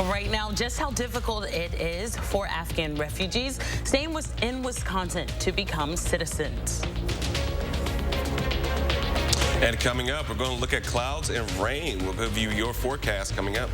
Right now, just how difficult it is for Afghan refugees staying in Wisconsin to become citizens. And coming up, we're going to look at clouds and rain. We'll give you your forecast coming up.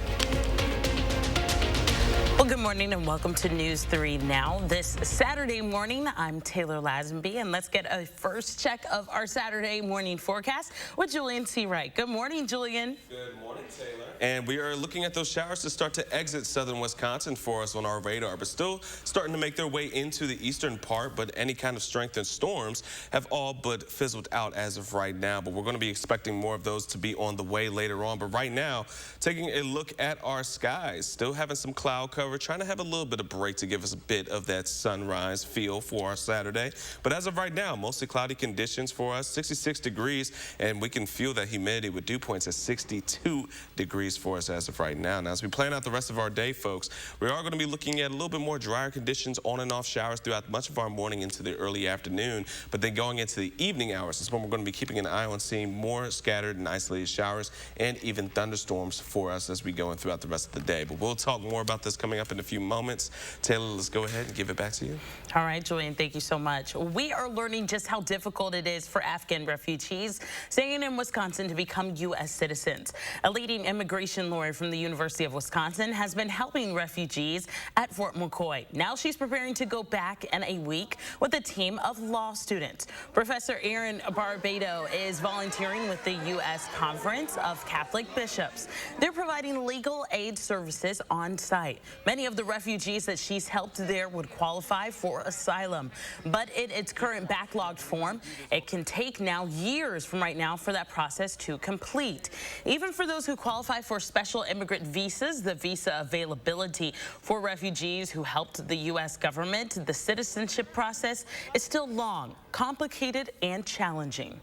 Well, good morning and welcome to News 3 Now. This Saturday morning, I'm Taylor Lazenby, and let's get a first check of our Saturday morning forecast with Julian Seawright. Good morning, Julian. Good morning, Taylor. And we are looking at those showers to start to exit southern Wisconsin for us on our radar, but still starting to make their way into the eastern part, but any kind of strengthened storms have all but fizzled out as of right now. But we're going to be expecting more of those to be on the way later on. But right now, taking a look at our skies, still having some cloud cover. We're trying to have a little bit of break to give us a bit of that sunrise feel for our Saturday. But as of right now, mostly cloudy conditions for us, 66 degrees, and we can feel that humidity with dew points at 62 degrees for us as of right now. Now, as we plan out the rest of our day, folks, we are going to be looking at a little bit more drier conditions, on and off showers throughout much of our morning into the early afternoon. But then going into the evening hours is when we're going to be keeping an eye on seeing more scattered and isolated showers and even thunderstorms for us as we go in throughout the rest of the day. But we'll talk more about this coming up in a few moments. Taylor, let's go ahead and give it back to you. All right, Julian, thank you so much. We are learning just how difficult it is for Afghan refugees staying in Wisconsin to become U.S. citizens. A leading immigration lawyer from the University of Wisconsin has been helping refugees at Fort McCoy. Now she's preparing to go back in a week with a team of law students. Professor Erin Barbado is volunteering with the U.S. Conference of Catholic Bishops. They're providing legal aid services on site. Many of the refugees that she's helped there would qualify for asylum, but in its current backlogged form, it can take now years from right now for that process to complete. Even for those who qualify for special immigrant visas, the visa availability for refugees who helped the U.S. government, the citizenship process is still long, complicated, and challenging.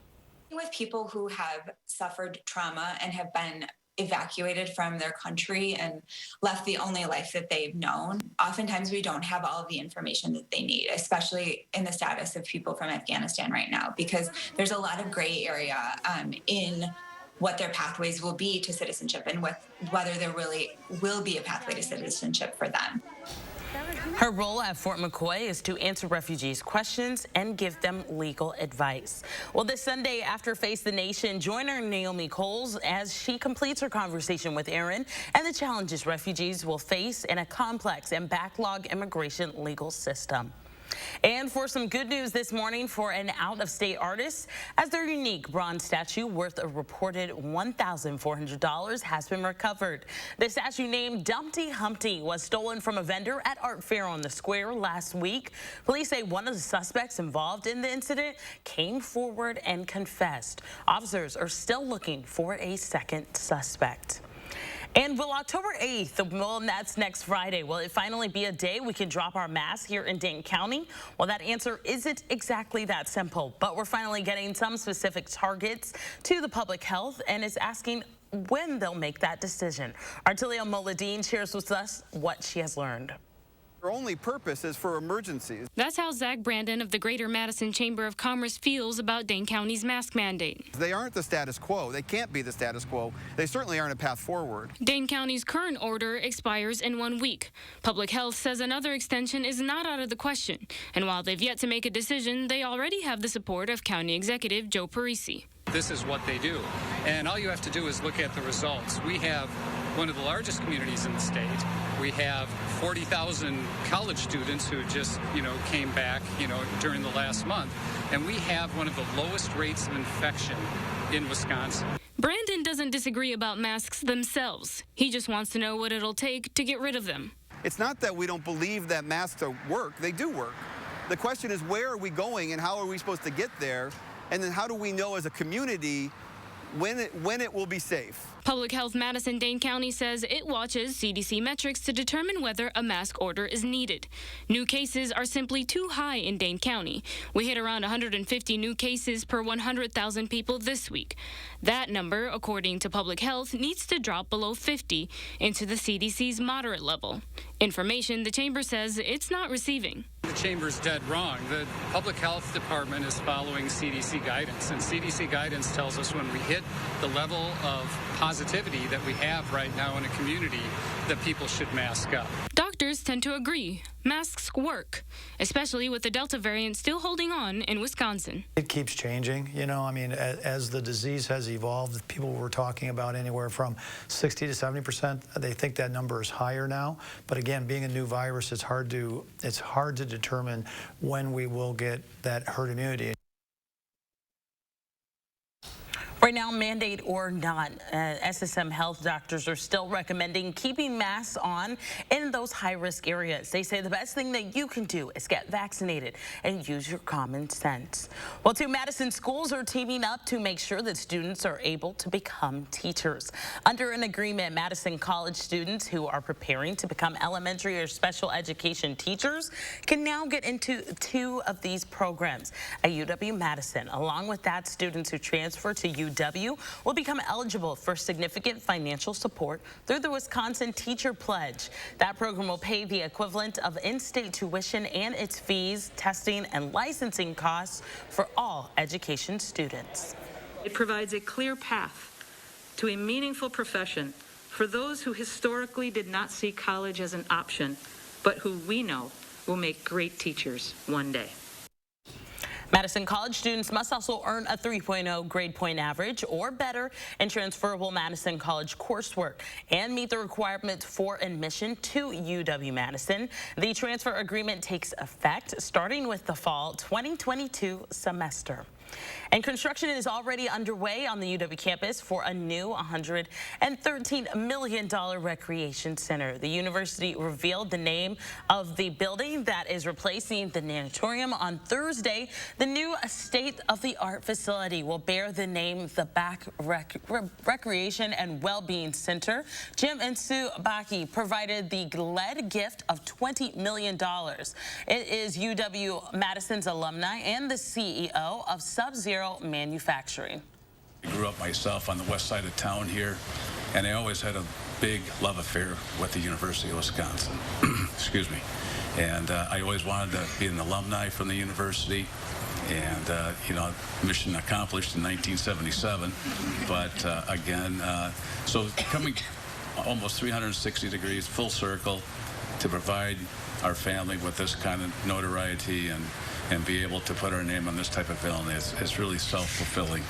With people who have suffered trauma and have been evacuated from their country and left the only life that they've known, oftentimes we don't have all of the information that they need, especially in the status of people from Afghanistan right now, because there's a lot of gray area in what their pathways will be to citizenship and whether there really will be a pathway to citizenship for them. Her role at Fort McCoy is to answer refugees' questions and give them legal advice. Well, this Sunday after Face the Nation, join her Naomi Coles as she completes her conversation with Erin and the challenges refugees will face in a complex and backlog immigration legal system. And for some good news this morning for an out-of-state artist, as their unique bronze statue worth a reported $1,400 has been recovered. The statue named Dumpty Humpty was stolen from a vendor at Art Fair on the Square last week. Police say one of the suspects involved in the incident came forward and confessed. Officers are still looking for a second suspect. And will October 8th, well, that's next Friday, will it finally be a day we can drop our masks here in Dane County? Well, that answer isn't exactly that simple, but we're finally getting some specific targets to the public health and is asking when they'll make that decision. Artilio Moladin shares with us what she has learned. Their only purpose is for emergencies. That's how Zach Brandon of the Greater Madison Chamber of Commerce feels about Dane County's mask mandate. They aren't the status quo. They can't be the status quo. They certainly aren't a path forward. Dane County's current order expires in 1 week. Public Health says another extension is not out of the question. And while they've yet to make a decision, they already have the support of County Executive Joe Parisi. This is what they do. And all you have to do is look at the results. We have one of the largest communities in the state. We have 40,000 college students who just, came back, during the last month. And we have one of the lowest rates of infection in Wisconsin. Brandon doesn't disagree about masks themselves. He just wants to know what it'll take to get rid of them. It's not that we don't believe that masks work. They do work. The question is, where are we going and how are we supposed to get there? And then how do we know as a community when it will be safe? Public Health Madison-Dane County says it watches CDC metrics to determine whether a mask order is needed. New cases are simply too high in Dane County. We hit around 150 new cases per 100,000 people this week. That number, according to Public Health, needs to drop below 50 into the CDC's moderate level. Information the chamber says it's not receiving. The chamber's dead wrong. The Public Health Department is following CDC guidance, and CDC guidance tells us when we hit the level of positivity that we have right now in a community that people should mask up. Doctors tend to agree. Masks work, especially with the Delta variant still holding on in Wisconsin. It keeps changing. You know, I mean, as the disease has evolved, people were talking about anywhere from 60 to 70%. They think that number is higher now. But again, being a new virus, it's hard to determine when we will get that herd immunity. Right now, mandate or not, SSM health doctors are still recommending keeping masks on in those high-risk areas. They say the best thing that you can do is get vaccinated and use your common sense. Well, 2 Madison schools are teaming up to make sure that students are able to become teachers. Under an agreement, Madison college students who are preparing to become elementary or special education teachers can now get into 2 of these programs at UW-Madison. Along with that, students who transfer to UW will become eligible for significant financial support through the Wisconsin Teacher Pledge. That program will pay the equivalent of in-state tuition and its fees, testing, and licensing costs for all education students. It provides a clear path to a meaningful profession for those who historically did not see college as an option, but who we know will make great teachers one day. Madison college students must also earn a 3.0 grade point average or better in transferable Madison College coursework and meet the requirements for admission to UW-Madison. The transfer agreement takes effect starting with the fall 2022 semester. And construction is already underway on the UW campus for a new $113 million recreation center. The university revealed the name of the building that is replacing the natatorium on Thursday. The new state-of-the-art facility will bear the name the Back Recreation and Wellbeing Center. Jim and Sue Baki provided the lead gift of $20 million. It is UW-Madison's alumni and the CEO of Sub-Zero Manufacturing. I grew up myself on the west side of town here, and I always had a big love affair with the University of Wisconsin. Excuse me. And I always wanted to be an alumni from the university. And, you know, mission accomplished in 1977. But again, so coming almost 360 degrees, full circle, to provide our family with this kind of notoriety and be able to put our name on this type of building is really self-fulfilling.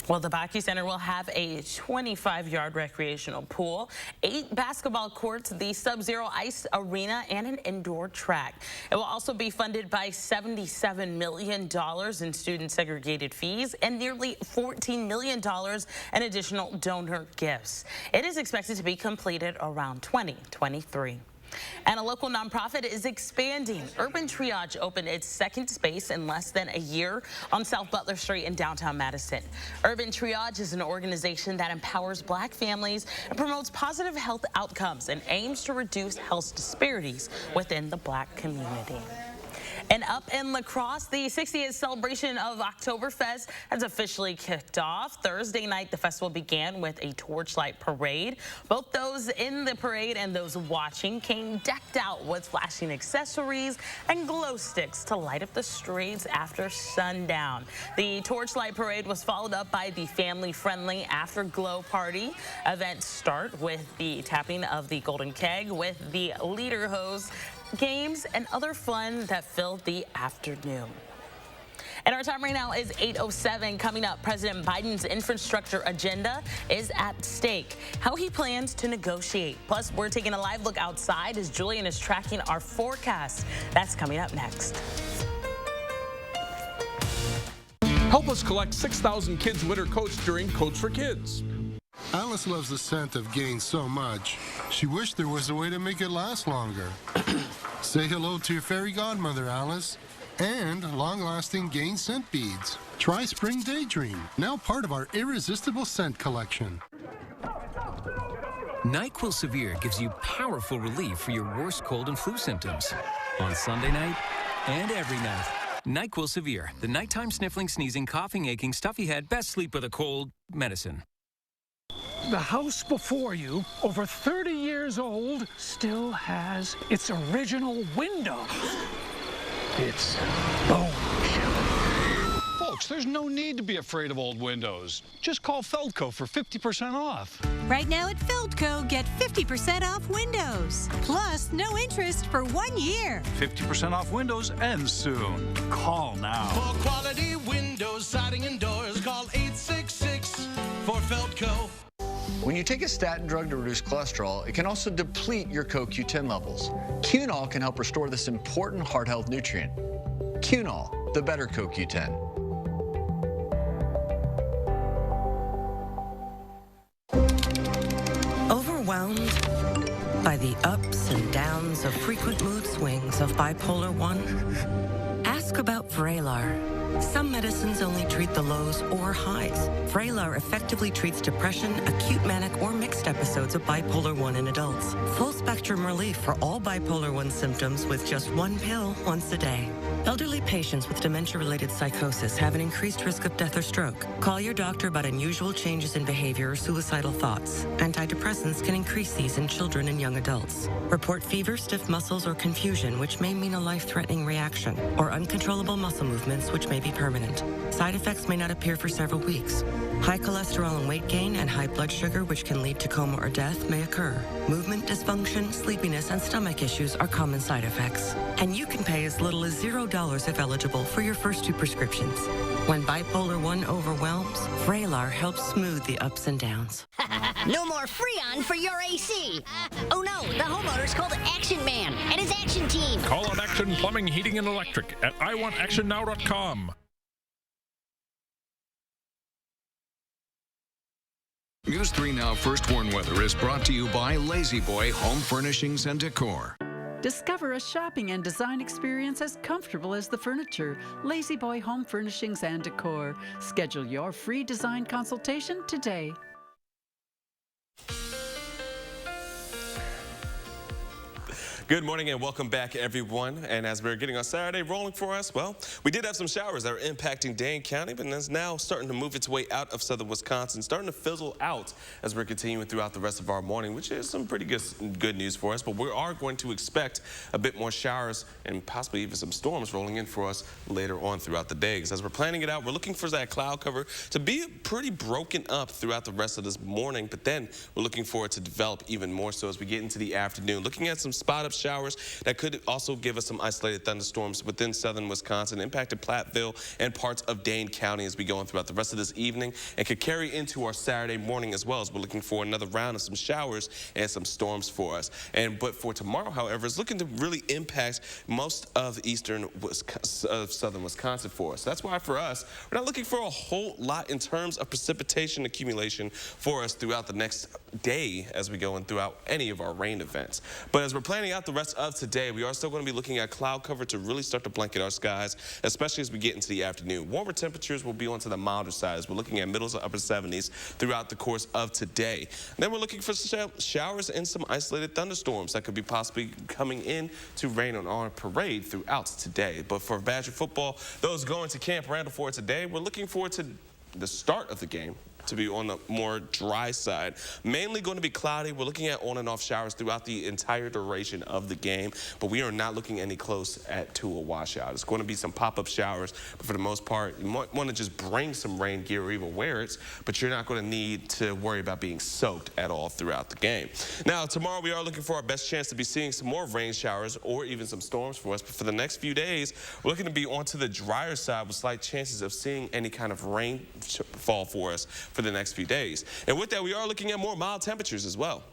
Well, the Baki Center will have a 25-yard recreational pool, 8 basketball courts, the Sub-Zero Ice Arena, and an indoor track. It will also be funded by $77 million in student segregated fees and nearly $14 million in additional donor gifts. It is expected to be completed around 2023. And a local nonprofit is expanding. Urban Triage opened its second space in less than a year on South Butler Street in downtown Madison. Urban Triage is an organization that empowers Black families and promotes positive health outcomes and aims to reduce health disparities within the Black community. And up in La Crosse, the 60th celebration of Oktoberfest has officially kicked off. Thursday night, the festival began with a torchlight parade. Both those in the parade and those watching came decked out with flashing accessories and glow sticks to light up the streets after sundown. The torchlight parade was followed up by the family-friendly afterglow party. Events start with the tapping of the golden keg with the leader hose, games, and other fun that filled the afternoon. And our time right now is 8:07. Coming up, President Biden's infrastructure agenda is at stake. How he plans to negotiate. Plus, we're taking a live look outside as Julian is tracking our forecast. That's coming up next. Help us collect 6,000 kids' winter coats during Coats for Kids. Alice loves the scent of Gain so much, she wished there was a way to make it last longer. Say hello to your fairy godmother, Alice, and long-lasting Gain scent beads. Try Spring Daydream, now part of our irresistible scent collection. NyQuil Severe gives you powerful relief for your worst cold and flu symptoms on Sunday night and every night. NyQuil Severe, the nighttime sniffling, sneezing, coughing, aching, stuffy head, best sleep with a cold medicine. The house before you, over 30 years old, still has its original window. It's bone chilling. Folks, Folks, there's no need to be afraid of old windows. Just call Feldco for 50% off. Right now at Feldco, get 50% off windows. Plus, no interest for 1 year. 50% off windows ends soon. Call now. For quality windows, siding, and doors, call 866 for Feldco. When you take a statin drug to reduce cholesterol, it can also deplete your CoQ10 levels. Qunol can help restore this important heart health nutrient. Qunol, the better CoQ10. Overwhelmed by the ups and downs of frequent mood swings of bipolar 1? Ask about Vraylar. Some medicines only treat the lows or highs. Vraylar effectively treats depression, acute manic, or mixed episodes of bipolar 1 in adults. Full spectrum relief for all bipolar 1 symptoms with just one pill once a day. Elderly patients with dementia-related psychosis have an increased risk of death or stroke. Call your doctor about unusual changes in behavior or suicidal thoughts. Antidepressants can increase these in children and young adults. Report fever, stiff muscles, or confusion, which may mean a life-threatening reaction, or uncontrollable muscle movements, which may be permanent. Side effects may not appear for several weeks. High cholesterol and weight gain and high blood sugar, which can lead to coma or death, may occur. Movement dysfunction, sleepiness, and stomach issues are common side effects. And you can pay as little as $0 if eligible for your first 2 prescriptions. When bipolar 1 overwhelms, Vraylar helps smooth the ups and downs. No more Freon for your AC. Oh no, the homeowner's called Action Man and his action team. Call out Action Plumbing, Heating, and Electric at iwantactionnow.com. News 3 Now First Warn Weather is brought to you by Lazy Boy Home Furnishings and Decor. Discover a shopping and design experience as comfortable as the furniture. Lazy Boy Home Furnishings and Decor. Schedule your free design consultation today. Good morning and welcome back, everyone. And as we're getting our Saturday rolling for us, well, we did have some showers that are impacting Dane County, but it's now starting to move its way out of southern Wisconsin, starting to fizzle out as we're continuing throughout the rest of our morning, which is some pretty good news for us. But we are going to expect a bit more showers and possibly even some storms rolling in for us later on throughout the day. Because as we're planning it out, we're looking for that cloud cover to be pretty broken up throughout the rest of this morning. But then we're looking for it to develop even more so as we get into the afternoon. Looking at some spot-up showers that could also give us some isolated thunderstorms within southern Wisconsin, impacted Platteville and parts of Dane County as we go on throughout the rest of this evening, and could carry into our Saturday morning as well, as we're looking for another round of some showers and some storms for us. But for tomorrow, however, it's looking to really impact most of eastern southern Wisconsin for us. That's why for us, we're not looking for a whole lot in terms of precipitation accumulation for us throughout the next day as we go in throughout any of our rain events. But as we're planning out the rest of today, we are still going to be looking at cloud cover to really start to blanket our skies, especially as we get into the afternoon. Warmer temperatures will be onto the milder side as we're looking at middle to upper 70s throughout the course of today. And then we're looking for showers and some isolated thunderstorms that could be possibly coming in to rain on our parade throughout today. But for Badger football, those going to Camp Randall for today, we're looking forward to the start of the game to be on the more dry side. Mainly going to be cloudy. We're looking at on and off showers throughout the entire duration of the game, but we are not looking any close to a washout. It's going to be some pop-up showers, but for the most part, you might want to just bring some rain gear or even wear it, but you're not going to need to worry about being soaked at all throughout the game. Now, tomorrow we are looking for our best chance to be seeing some more rain showers or even some storms for us, but for the next few days, we're looking to be onto the drier side with slight chances of seeing any kind of rain fall for us for the next few days. And with that, we are looking at more mild temperatures as well.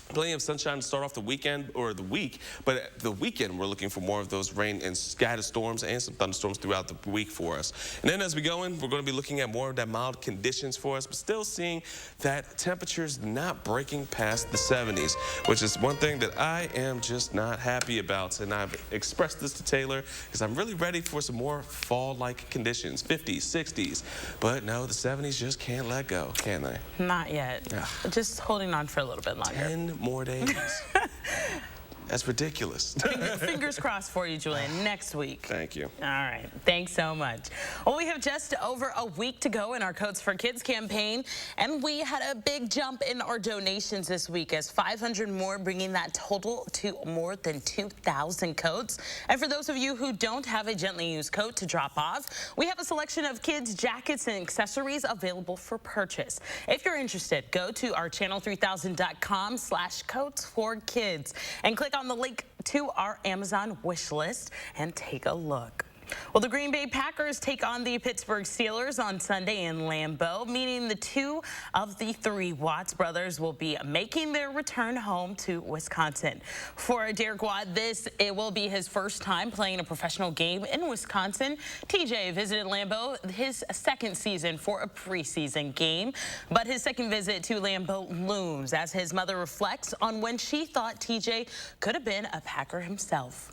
Plenty of sunshine to start off the weekend or the week, but the weekend we're looking for more of those rain and scattered storms and some thunderstorms throughout the week for us. And then as we go in, we're going to be looking at more of that mild conditions for us, but still seeing that temperatures not breaking past the 70s, which is one thing that I am just not happy about. And I've expressed this to Taylor because I'm really ready for some more fall-like conditions, 50s, 60s. But no, the 70s just can't let go, can they? Not yet. Just holding on for a little bit longer. 10 more days. That's ridiculous. Fingers crossed for you, Julian, next week. Thank you. All right. Thanks so much. Well, we have just over a week to go in our Coats for Kids campaign, and we had a big jump in our donations this week as 500 more, bringing that total to more than 2,000 coats. And for those of you who don't have a gently used coat to drop off, we have a selection of kids' jackets and accessories available for purchase. If you're interested, go to our channel3000.com/coats4kids and click on the link to our Amazon wish list and take a look. Well, the Green Bay Packers take on the Pittsburgh Steelers on Sunday in Lambeau, meaning the two of the three Watts brothers will be making their return home to Wisconsin. For Derek Watt, it will be his first time playing a professional game in Wisconsin. TJ visited Lambeau his second season for a preseason game, but his second visit to Lambeau looms as his mother reflects on when she thought TJ could have been a Packer himself.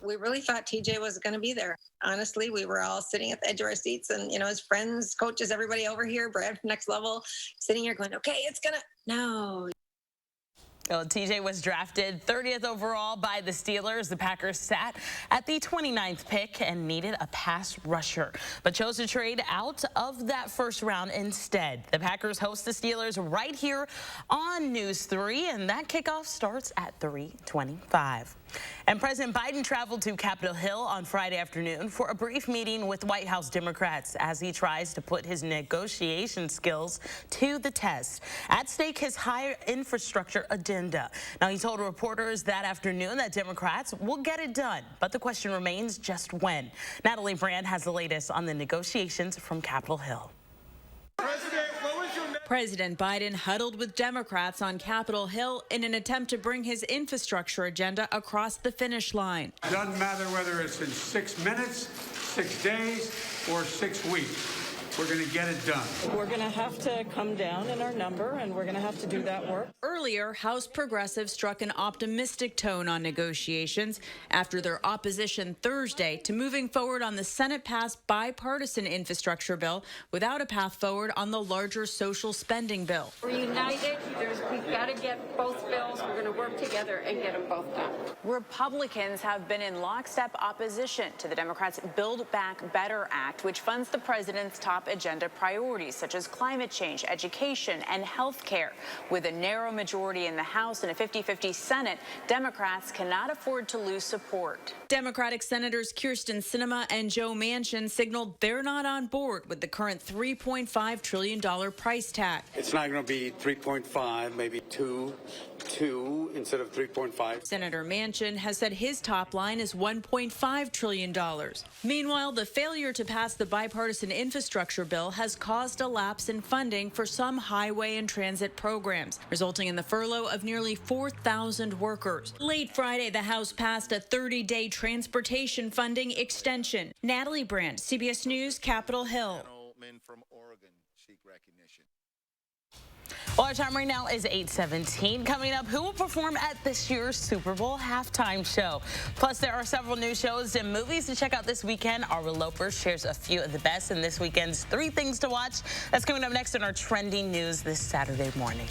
We really thought TJ was going to be there. Honestly, we were all sitting at the edge of our seats and, his friends, coaches, everybody over here, Brad from Next Level, sitting here going, okay, it's going to, no. Well, TJ was drafted 30th overall by the Steelers. The Packers sat at the 29th pick and needed a pass rusher, but chose to trade out of that first round instead. The Packers host the Steelers right here on News 3, and that kickoff starts at 3:25. And President Biden traveled to Capitol Hill on Friday afternoon for a brief meeting with White House Democrats as he tries to put his negotiation skills to the test. At stake, his high infrastructure agenda. Now, he told reporters that afternoon that Democrats will get it done, but the question remains just when. Natalie Brand has the latest on the negotiations from Capitol Hill. President Biden huddled with Democrats on Capitol Hill in an attempt to bring his infrastructure agenda across the finish line. Doesn't matter whether it's in 6 minutes, 6 days, or 6 weeks. We're going to get it done. We're going to have to come down in our number, and we're going to have to do that work. Earlier, House progressives struck an optimistic tone on negotiations after their opposition Thursday to moving forward on the Senate-passed bipartisan infrastructure bill without a path forward on the larger social spending bill. We're united. We've got to get both bills. We're going to work together and get them both done. Republicans have been in lockstep opposition to the Democrats' Build Back Better Act, which funds the president's top agenda priorities such as climate change, education, and health care. With a narrow majority in the House and a 50-50 Senate, Democrats cannot afford to lose support. Democratic Senators Kyrsten Sinema and Joe Manchin signaled they're not on board with the current $3.5 trillion price tag. It's not going to be 3.5, maybe 2 instead of 3.5. Senator Manchin has said his top line is $1.5 trillion. Meanwhile, the failure to pass the bipartisan infrastructure bill has caused a lapse in funding for some highway and transit programs, resulting in the furlough of nearly 4,000 workers. Late Friday, the House passed a 30-day transportation funding extension. Natalie Brand, CBS News, Capitol Hill. From Oregon seek recognition. Well, our time right now is 8:17. Coming up, who will perform at this year's Super Bowl halftime show? Plus, there are several new shows and movies to check out this weekend. Our Reloper shares a few of the best in this weekend's 3 things to watch. That's coming up next in our trending news this Saturday morning.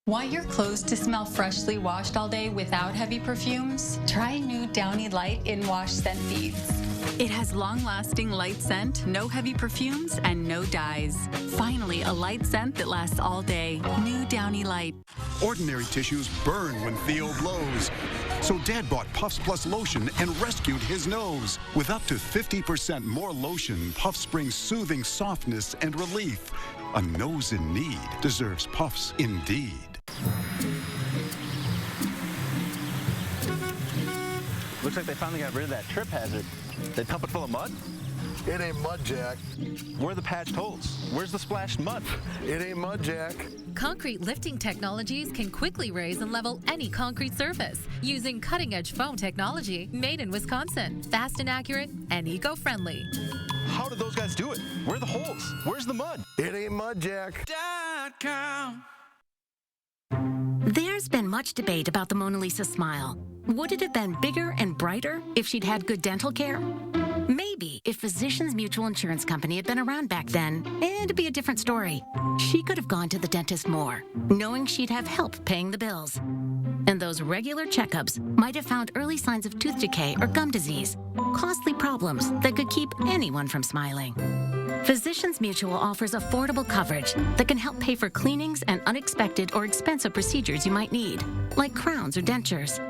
Want your clothes to smell freshly washed all day without heavy perfumes? Try new Downy Light in Wash Scent Beads. It has long-lasting light scent, no heavy perfumes, and no dyes. Finally, a light scent that lasts all day. New Downy Light. Ordinary tissues burn when Theo blows. So Dad bought Puffs Plus lotion and rescued his nose. With up to 50% more lotion, Puffs brings soothing softness and relief. A nose in need deserves Puffs indeed. Looks like they finally got rid of that trip hazard. They pump it full of mud? It ain't mud, Jack. Where are the patched holes? Where's the splashed mud? It ain't mud, Jack. Concrete lifting technologies can quickly raise and level any concrete surface using cutting-edge foam technology made in Wisconsin. Fast and accurate and eco-friendly. How did those guys do it? Where are the holes? Where's the mud? It ain't mud, Jack. There's been much debate about the Mona Lisa smile. Would it have been bigger and brighter if she'd had good dental care? Maybe if Physicians Mutual Insurance Company had been around back then, it'd be a different story. She could have gone to the dentist more, knowing she'd have help paying the bills. And those regular checkups might have found early signs of tooth decay or gum disease, costly problems that could keep anyone from smiling. Physicians Mutual offers affordable coverage that can help pay for cleanings and unexpected or expensive procedures you might need, like crowns or dentures.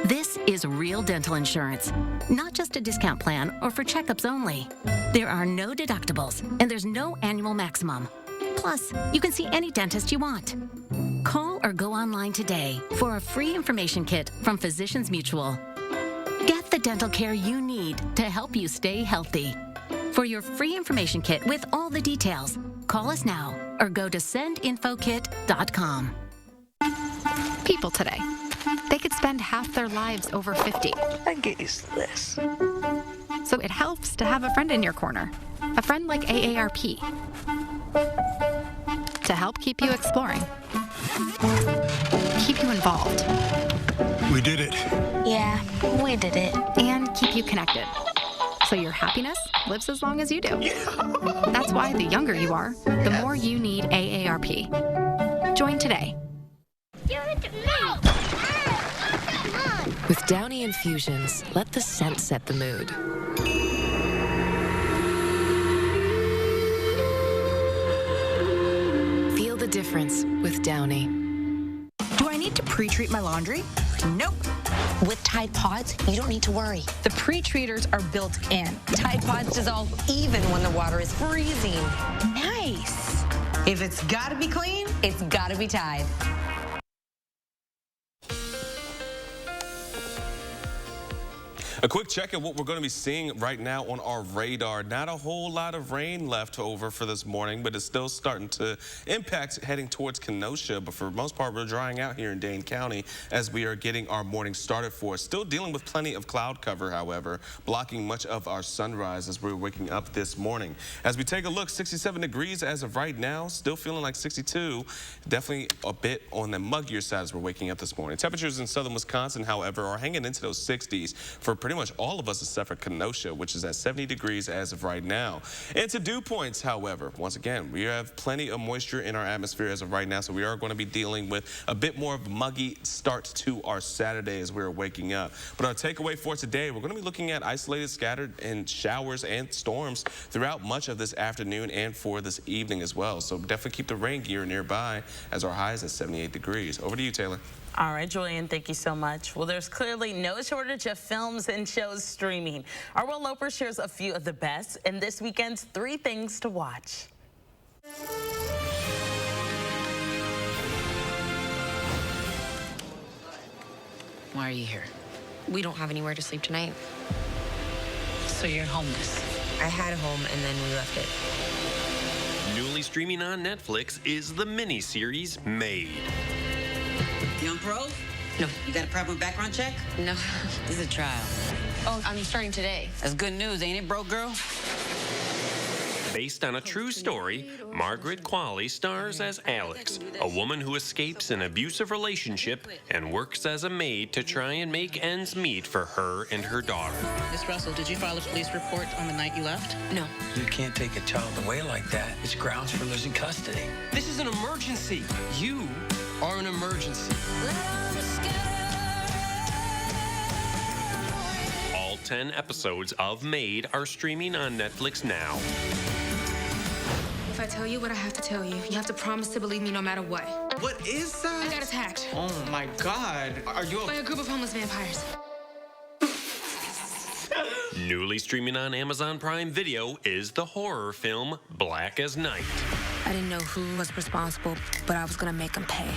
This is real dental insurance, not just a discount plan or for checkups only. There are no deductibles, and there's no annual maximum. Plus, you can see any dentist you want. Call or go online today for a free information kit from Physicians Mutual. Get the dental care you need to help you stay healthy. For your free information kit with all the details, call us now or go to sendinfokit.com. People today. They could spend half their lives over 50. I get used to this. So it helps to have a friend in your corner. A friend like AARP. To help keep you exploring. Keep you involved. We did it. Yeah, we did it. And keep you connected. So your happiness lives as long as you do. That's why the younger you are, the more you need AARP. Join today. With Downy Infusions, let the scent set the mood. Feel the difference with Downy. Do I need to pre-treat my laundry? Nope. With Tide Pods, you don't need to worry. The pre-treaters are built in. Tide Pods dissolve even when the water is freezing. Nice. If it's gotta be clean, It's gotta be Tide. A quick check at what we're going to be seeing right now on our radar. Not a whole lot of rain left over for this morning, but it's still starting to impact heading towards Kenosha. But for the most part, we're drying out here in Dane County as we are getting our morning started for us. Still dealing with plenty of cloud cover, however, blocking much of our sunrise as we're waking up this morning. As we take a look, 67 degrees as of right now, still feeling like 62. Definitely a bit on the muggier side as we're waking up this morning. Temperatures in southern Wisconsin, however, are hanging into those 60s for pretty much all of us except for Kenosha, which is at 70 degrees as of right now. And to dew points, however, once again, we have plenty of moisture in our atmosphere as of right now, so we are going to be dealing with a bit more of a muggy start to our Saturday as we're waking up. But our takeaway for today, we're going to be looking at isolated, scattered, and showers and storms throughout much of this afternoon and for this evening as well. So definitely keep the rain gear nearby as our high is at 78 degrees. Over to you, Taylor. All right, Julian, thank you so much. Well, there's clearly no shortage of films and shows streaming. Our Will Loper shares a few of the best in this weekend's 3 Things to Watch. Why are you here? We don't have anywhere to sleep tonight. So you're homeless. I had a home and then we left it. Newly streaming on Netflix is the miniseries Made. You on parole? No. You got a problem with background check? No. This is a trial. Oh, I'm starting today. That's good news, ain't it, broke girl? Based on a true story, Margaret Qualley stars as Alex, a woman who escapes an abusive relationship and works as a maid to try and make ends meet for her and her daughter. Miss Russell, did you file a police report on the night you left? No. You can't take a child away like that. It's grounds for losing custody. This is an emergency. You are an emergency. All 10 episodes of Made are streaming on Netflix now. If I tell you what I have to tell you, you have to promise to believe me no matter what. What is that? I got attacked. Oh my God. Are you by a group of homeless vampires. Newly streaming on Amazon Prime Video is the horror film Black as Night. I didn't know who was responsible, but I was gonna make them pay.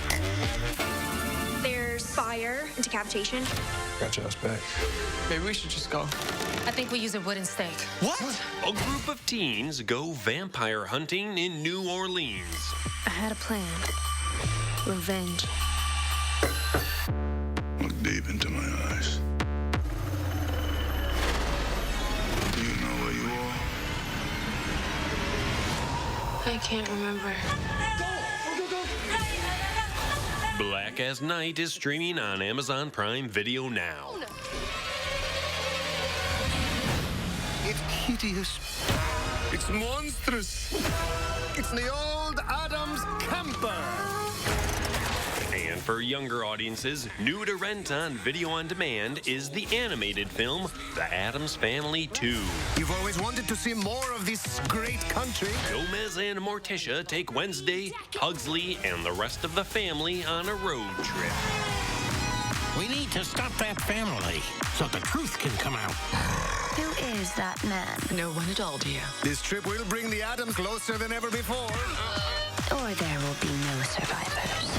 There's fire and decapitation. Got your ass back. Maybe we should just go. I think we use a wooden stake. What? A group of teens go vampire hunting in New Orleans. I had a plan. Revenge. Look deep into my eyes. Do you know where you are? I can't remember. Black as Night is streaming on Amazon Prime Video now. It's hideous. It's monstrous. It's the old Adams camper. And for younger audiences, new to rent on video on demand is the animated film, The Addams Family 2. You've always wanted to see more of this great country. Gomez and Morticia take Wednesday, Pugsley, and the rest of the family on a road trip. We need to stop that family so the truth can come out. Who is that man? No one at all, dear. This trip will bring the Adams closer than ever before. Or there will be no survivors.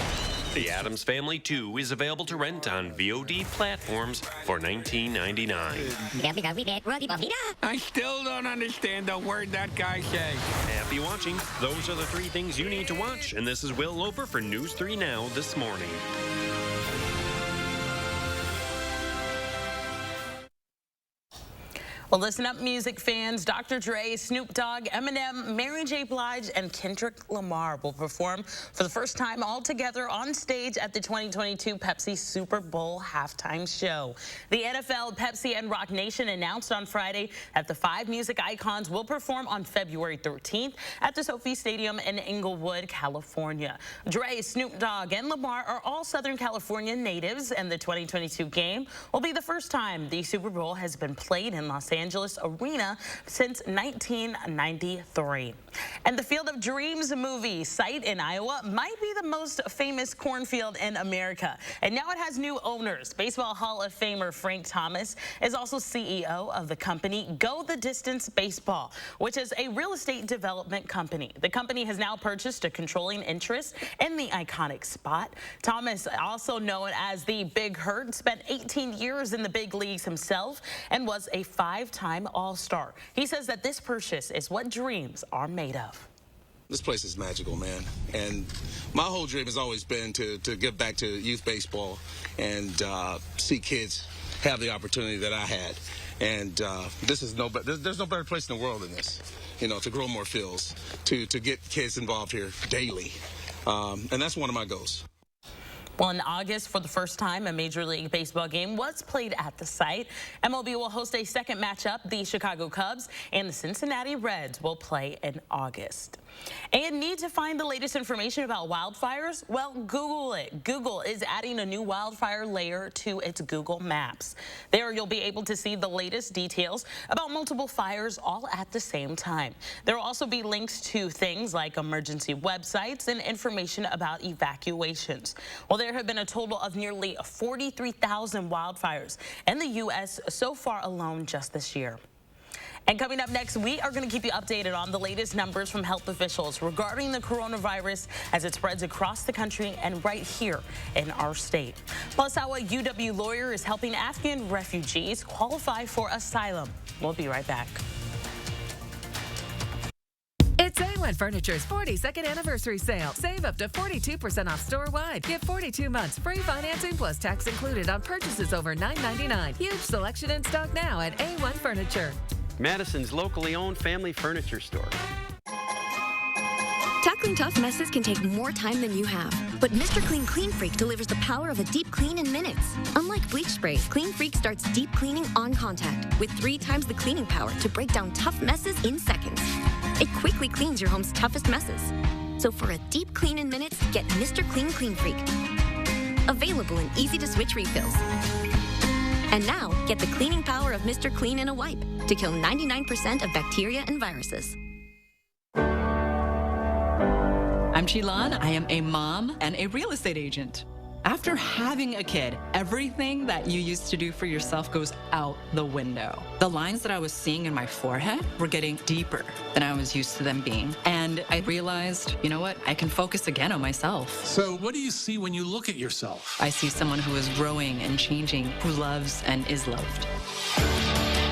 The Addams Family 2 is available to rent on VOD platforms for $19.99. I still don't understand a word that guy says. Happy watching. Those are the 3 things you need to watch. And this is Will Loper for News 3 Now this morning. Well, listen up, music fans. Dr. Dre, Snoop Dogg, Eminem, Mary J. Blige, and Kendrick Lamar will perform for the first time all together on stage at the 2022 Pepsi Super Bowl halftime show. The NFL, Pepsi, and Rock Nation announced on Friday that the 5 music icons will perform on February 13th at the Sophie Stadium in Inglewood, California. Dre, Snoop Dogg, and Lamar are all Southern California natives, and the 2022 game will be the first time the Super Bowl has been played in Los Angeles Arena since 1993. And the Field of Dreams movie site in Iowa might be the most famous cornfield in America. And now it has new owners. Baseball Hall of Famer Frank Thomas is also CEO of the company Go the Distance Baseball, which is a real estate development company. The company has now purchased a controlling interest in the iconic spot. Thomas, also known as the Big Hurt, spent 18 years in the big leagues himself and was a 5-time All-Star. He says that this purchase is what dreams are made of. This place is magical, man. And my whole dream has always been to give back to youth baseball and see kids have the opportunity that I had. And this is there's no better place in the world than this, you know, to grow more fields, to get kids involved here daily. And that's one of my goals. Well, in August, for the first time, a Major League Baseball game was played at the site. MLB will host a second matchup. The Chicago Cubs and the Cincinnati Reds will play in August. And need to find the latest information about wildfires? Well, Google it. Google is adding a new wildfire layer to its Google Maps. There you'll be able to see the latest details about multiple fires all at the same time. There will also be links to things like emergency websites and information about evacuations. Well, there have been a total of nearly 43,000 wildfires in the U.S. so far alone just this year. And coming up next, we are going to keep you updated on the latest numbers from health officials regarding the coronavirus as it spreads across the country and right here in our state. Plus, how a UW lawyer is helping Afghan refugees qualify for asylum. We'll be right back. It's A1 Furniture's 42nd anniversary sale. Save up to 42% off store-wide. Get 42 months free financing plus tax included on purchases over $9.99. Huge selection in stock now at A1 Furniture. Madison's locally owned family furniture store. Tackling tough messes can take more time than you have. But Mr. Clean Clean Freak delivers the power of a deep clean in minutes. Unlike bleach spray, Clean Freak starts deep cleaning on contact with 3 times the cleaning power to break down tough messes in seconds. It quickly cleans your home's toughest messes. So for a deep clean in minutes, get Mr. Clean Clean Freak. Available in easy-to-switch refills. And now, get the cleaning power of Mr. Clean in a wipe to kill 99% of bacteria and viruses. I'm Chilan. I am a mom and a real estate agent. After having a kid, everything that you used to do for yourself goes out the window. The lines that I was seeing in my forehead were getting deeper than I was used to them being. And I realized, you know what? I can focus again on myself. So what do you see when you look at yourself? I see someone who is growing and changing, who loves and is loved.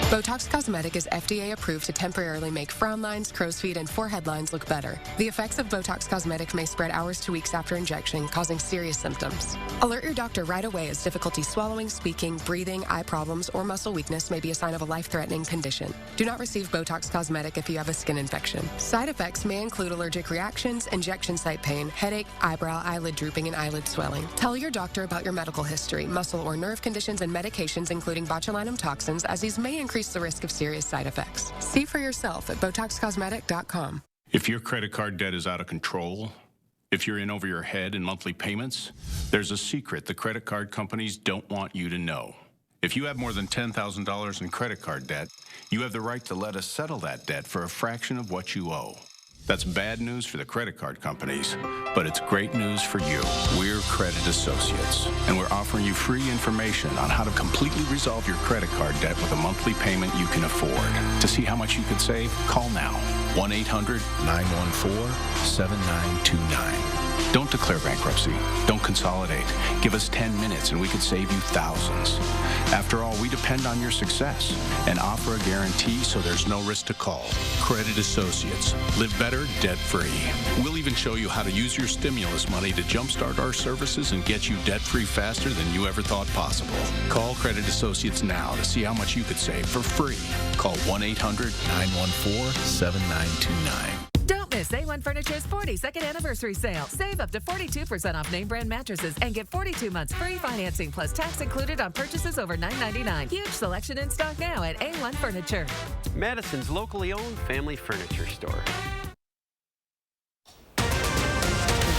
Botox Cosmetic is FDA approved to temporarily make frown lines, crow's feet, and forehead lines look better. The effects of Botox Cosmetic may spread hours to weeks after injection, causing serious symptoms. Alert your doctor right away as difficulty swallowing, speaking, breathing, eye problems, or muscle weakness may be a sign of a life-threatening condition. Do not receive Botox Cosmetic if you have a skin infection. Side effects may include allergic reactions, injection site pain, headache, eyebrow, eyelid drooping, and eyelid swelling. Tell your doctor about your medical history, muscle or nerve conditions, and medications including botulinum toxins, as these may increase increase the risk of serious side effects. See for yourself at BotoxCosmetic.com. If your credit card debt is out of control, if you're in over your head in monthly payments, there's a secret the credit card companies don't want you to know. If you have more than $10,000 in credit card debt, you have the right to let us settle that debt for a fraction of what you owe. That's bad news for the credit card companies, but it's great news for you. We're Credit Associates, and we're offering you free information on how to completely resolve your credit card debt with a monthly payment you can afford. To see how much you could save, call now. 1-800-914-7929. Don't declare bankruptcy. Don't consolidate. Give us 10 minutes and we could save you thousands. After all, we depend on your success and offer a guarantee so there's no risk to call. Credit Associates. Live better, debt-free. We'll even show you how to use your stimulus money to jumpstart our services and get you debt-free faster than you ever thought possible. Call Credit Associates now to see how much you could save for free. Call 1-800-914-7929. Don't miss A1 Furniture's 42nd anniversary sale. Save up to 42% off name brand mattresses and get 42 months free financing plus tax included on purchases over $9.99. Huge selection in stock now at A1 Furniture. Madison's locally owned family furniture store.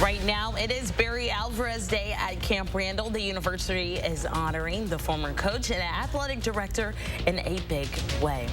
Right now, it is Barry Alvarez Day at Camp Randall. The university is honoring the former coach and athletic director in a big way.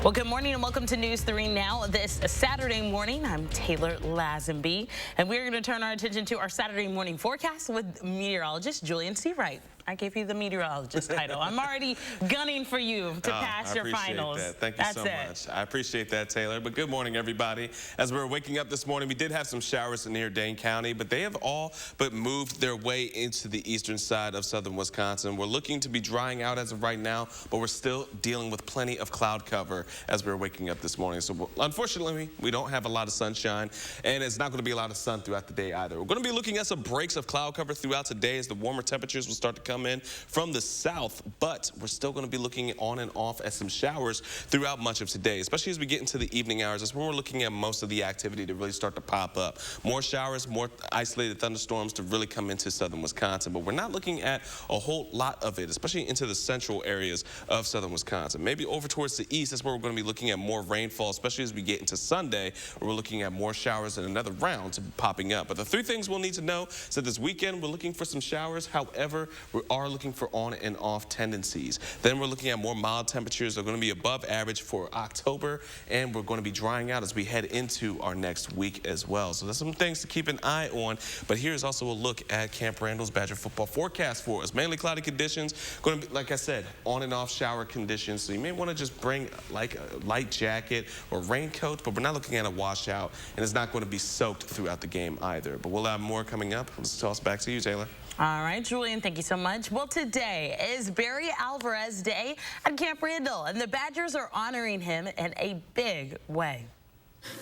Well, good morning and welcome to News 3 Now. This Saturday morning, I'm Taylor Lazenby, and we're going to turn our attention to our Saturday morning forecast with meteorologist Julian Seawright. I gave you the meteorologist title. I'm already gunning for you to pass your finals. That. Thank you so much. I appreciate that, Taylor. But good morning, everybody. As we were waking up this morning, we did have some showers near Dane County, but they have all but moved their way into the eastern side of southern Wisconsin. We're looking to be drying out as of right now, but we're still dealing with plenty of cloud cover as we were waking up this morning. So unfortunately, we don't have a lot of sunshine, and it's not going to be a lot of sun throughout the day either. We're going to be looking at some breaks of cloud cover throughout today as the warmer temperatures will start to come in from the south, but we're still going to be looking on and off at some showers throughout much of today, especially as we get into the evening hours. That's when we're looking at most of the activity to really start to pop up. More showers, more isolated thunderstorms to really come into southern Wisconsin, but we're not looking at a whole lot of it, especially into the central areas of southern Wisconsin. Maybe over towards the east, that's where we're going to be looking at more rainfall, especially as we get into Sunday, where we're looking at more showers and another round popping up. But the three things we'll need to know is that this weekend we're looking for some showers. However, we are looking for on and off tendencies. Then we're looking at more mild temperatures. They're going to be above average for October, and we're going to be drying out as we head into our next week as well. So there's some things to keep an eye on, but here's also a look at Camp Randall's Badger football forecast for us. Mainly cloudy conditions, going to be, like I said, on and off shower conditions. So you may want to just bring like a light jacket or raincoat, but we're not looking at a washout, and it's not going to be soaked throughout the game either. But we'll have more coming up. Let's toss back to you, Taylor. All right, Julian, thank you so much. Well, today is Barry Alvarez Day at Camp Randall, and the Badgers are honoring him in a big way.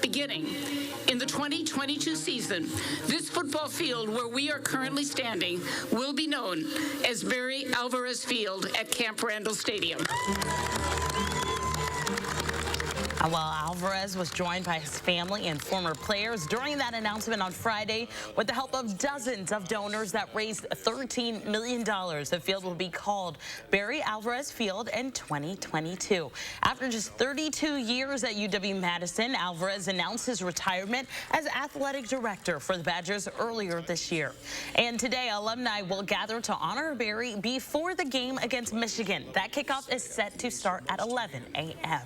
Beginning in the 2022 season, this football field where we are currently standing will be known as Barry Alvarez Field at Camp Randall Stadium. Well, Alvarez was joined by his family and former players during that announcement on Friday with the help of dozens of donors that raised $13 million. The field will be called Barry Alvarez Field in 2022. After just 32 years at UW-Madison, Alvarez announced his retirement as athletic director for the Badgers earlier this year. And today, alumni will gather to honor Barry before the game against Michigan. That kickoff is set to start at 11 a.m.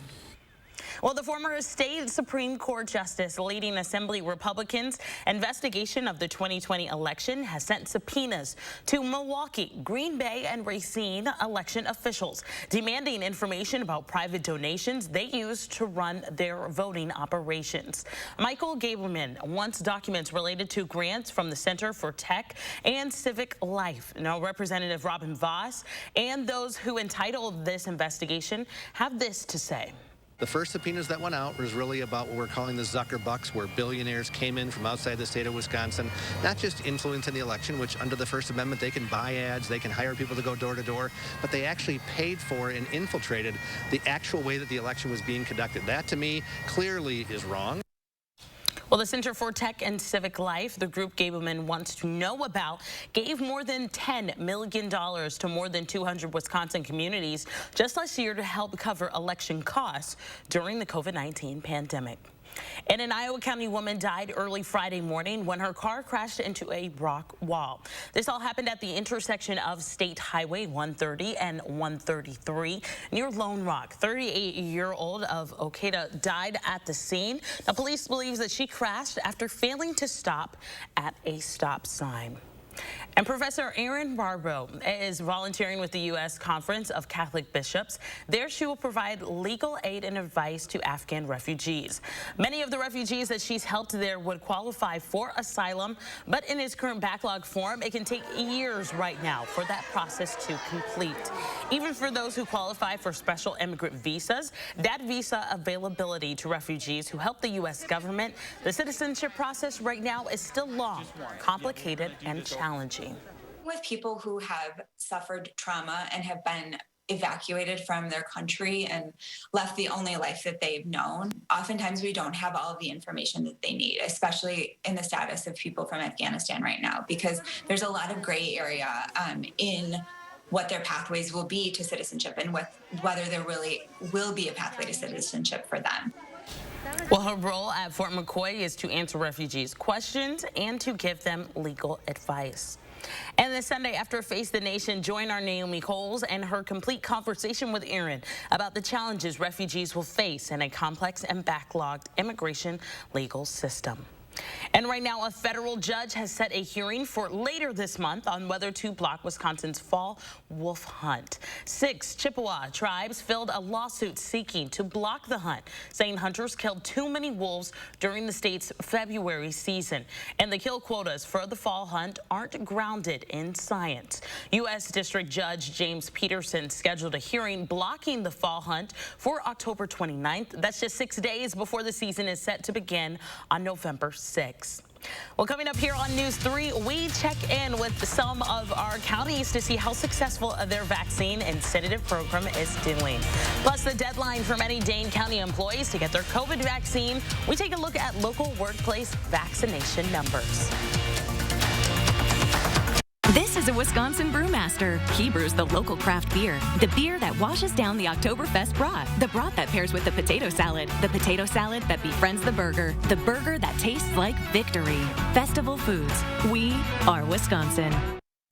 Well, the former state Supreme Court Justice leading Assembly Republicans' investigation of the 2020 election has sent subpoenas to Milwaukee, Green Bay, and Racine election officials, demanding information about private donations they used to run their voting operations. Michael Gaberman wants documents related to grants from the Center for Tech and Civic Life. Now, Representative Robin Voss and those who entitled this investigation have this to say. The first subpoenas that went out was really about what we're calling the Zucker Bucks, where billionaires came in from outside the state of Wisconsin, not just influencing the election, which under the First Amendment they can buy ads, they can hire people to go door to door, but they actually paid for and infiltrated the actual way that the election was being conducted. That, to me, clearly is wrong. Well, the Center for Tech and Civic Life, the group Gableman wants to know about, gave more than $10 million to more than 200 Wisconsin communities just last year to help cover election costs during the COVID-19 pandemic. And an Iowa County woman died early Friday morning when her car crashed into a rock wall. This all happened at the intersection of State Highway 130 and 133 near Lone Rock. 38-year-old of Okata died at the scene. Now, police believe that she crashed after failing to stop at a stop sign. And Professor Erin Barbeau is volunteering with the U.S. Conference of Catholic Bishops. There she will provide legal aid and advice to Afghan refugees. Many of the refugees that she's helped there would qualify for asylum, but in its current backlog form, it can take years right now for that process to complete. Even for those who qualify for special immigrant visas, that visa availability to refugees who help the U.S. government, the citizenship process right now is still long, complicated, and challenging. With people who have suffered trauma and have been evacuated from their country and left the only life that they've known, oftentimes we don't have all of the information that they need, especially in the status of people from Afghanistan right now, because there's a lot of gray area in what their pathways will be to citizenship and whether there really will be a pathway to citizenship for them. Well, her role at Fort McCoy is to answer refugees' questions and to give them legal advice. And this Sunday, after Face the Nation, join our Naomi Coles and her complete conversation with Erin about the challenges refugees will face in a complex and backlogged immigration legal system. And right now, a federal judge has set a hearing for later this month on whether to block Wisconsin's fall wolf hunt. 6 Chippewa tribes filed a lawsuit seeking to block the hunt, saying hunters killed too many wolves during the state's February season. And the kill quotas for the fall hunt aren't grounded in science. U.S. District Judge James Peterson scheduled a hearing blocking the fall hunt for October 29th. That's just 6 days before the season is set to begin on November 6th. Well, coming up here on News 3, we check in with some of our counties to see how successful their vaccine incentive program is doing. Plus, the deadline for many Dane County employees to get their COVID vaccine. We take a look at local workplace vaccination numbers. This is a Wisconsin brewmaster. He brews the local craft beer, the beer that washes down the Oktoberfest broth, the broth that pairs with the potato salad that befriends the burger that tastes like victory. Festival Foods. We are Wisconsin.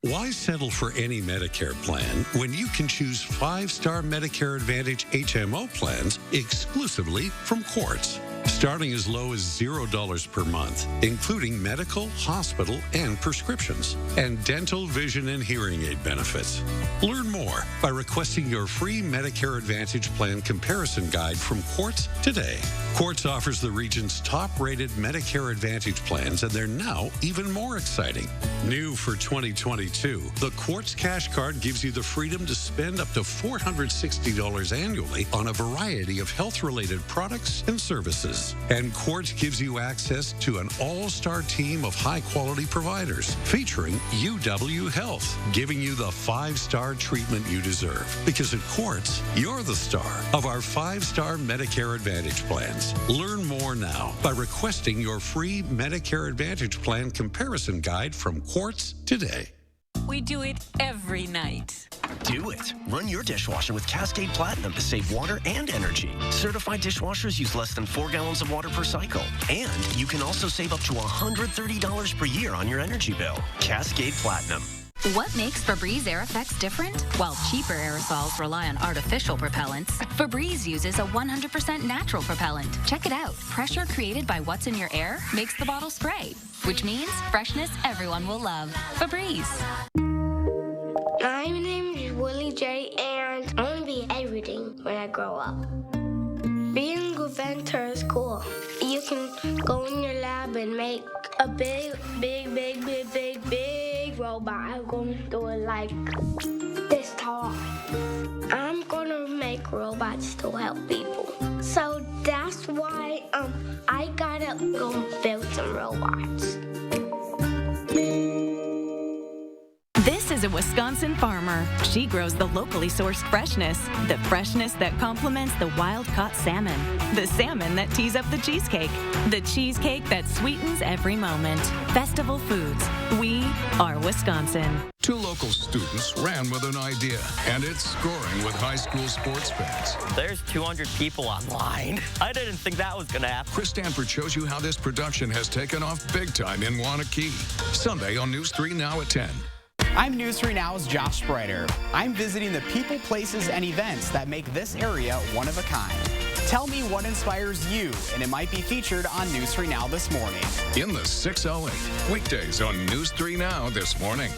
Why settle for any Medicare plan when you can choose 5-star Medicare Advantage HMO plans exclusively from Quartz? Starting as low as $0 per month, including medical, hospital, and prescriptions, and dental, vision, and hearing aid benefits. Learn more by requesting your free Medicare Advantage plan comparison guide from Quartz today. Quartz offers the region's top-rated Medicare Advantage plans, and they're now even more exciting. New for 2022, the Quartz Cash Card gives you the freedom to spend up to $460 annually on a variety of health-related products and services. And Quartz gives you access to an all-star team of high-quality providers featuring UW Health, giving you the 5-star treatment you deserve. Because at Quartz, you're the star of our 5-star Medicare Advantage plans. Learn more now by requesting your free Medicare Advantage plan comparison guide from Quartz today. We do it every night. Do it. Run your dishwasher with Cascade Platinum to save water and energy. Certified dishwashers use less than 4 gallons of water per cycle. And you can also save up to $130 per year on your energy bill. Cascade Platinum. What makes Febreze Air Effects different? While cheaper aerosols rely on artificial propellants, Febreze uses a 100% natural propellant. Check it out. Pressure created by what's in your air makes the bottle spray, which means freshness everyone will love. Febreze. My name is Willie J, and I want to be everything when I grow up. Being an inventor is cool. You can go in your lab and make a big robot. I'm going to do it like this tall. I'm going to make robots to help people. So that's why I gotta go build some robots. This is is a Wisconsin farmer. She grows the locally sourced freshness, the freshness that complements the wild-caught salmon, the salmon that tees up the cheesecake that sweetens every moment. Festival Foods. We are Wisconsin. Two local students ran with an idea, and it's scoring with high school sports fans. There's 200 people online. I didn't think that was going to happen. Chris Stanford shows you how this production has taken off big time in Wanakee. Sunday on News 3 Now at 10. I'm News 3 Now's Josh Spreiter. I'm visiting the people, places, and events that make this area one of a kind. Tell me what inspires you, and it might be featured on News 3 Now this morning. In the 608, weekdays on News 3 Now this morning.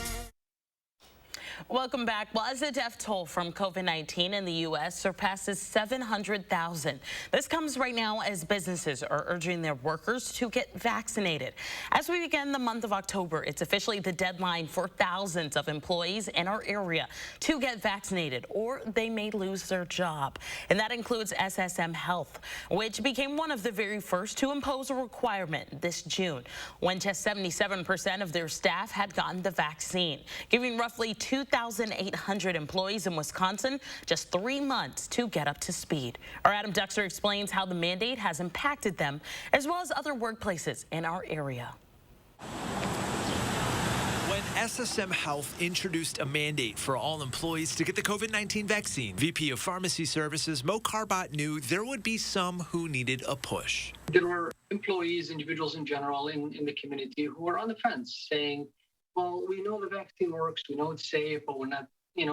Welcome back. Well, as the death toll from COVID-19 in the U.S. surpasses 700,000, this comes right now as businesses are urging their workers to get vaccinated. As we begin the month of October, it's officially the deadline for thousands of employees in our area to get vaccinated, or they may lose their job. And that includes SSM Health, which became one of the very first to impose a requirement this June, when just 77% of their staff had gotten the vaccine, giving roughly 2,800 employees in Wisconsin just 3 months to get up to speed. Our Adam Duxter explains how the mandate has impacted them, as well as other workplaces in our area. When SSM Health introduced a mandate for all employees to get the COVID-19 vaccine, VP of Pharmacy Services Mo Carbot knew there would be some who needed a push. There were employees, individuals in general in the community who were on the fence saying, well, we know the vaccine works, we know it's safe, but we're not,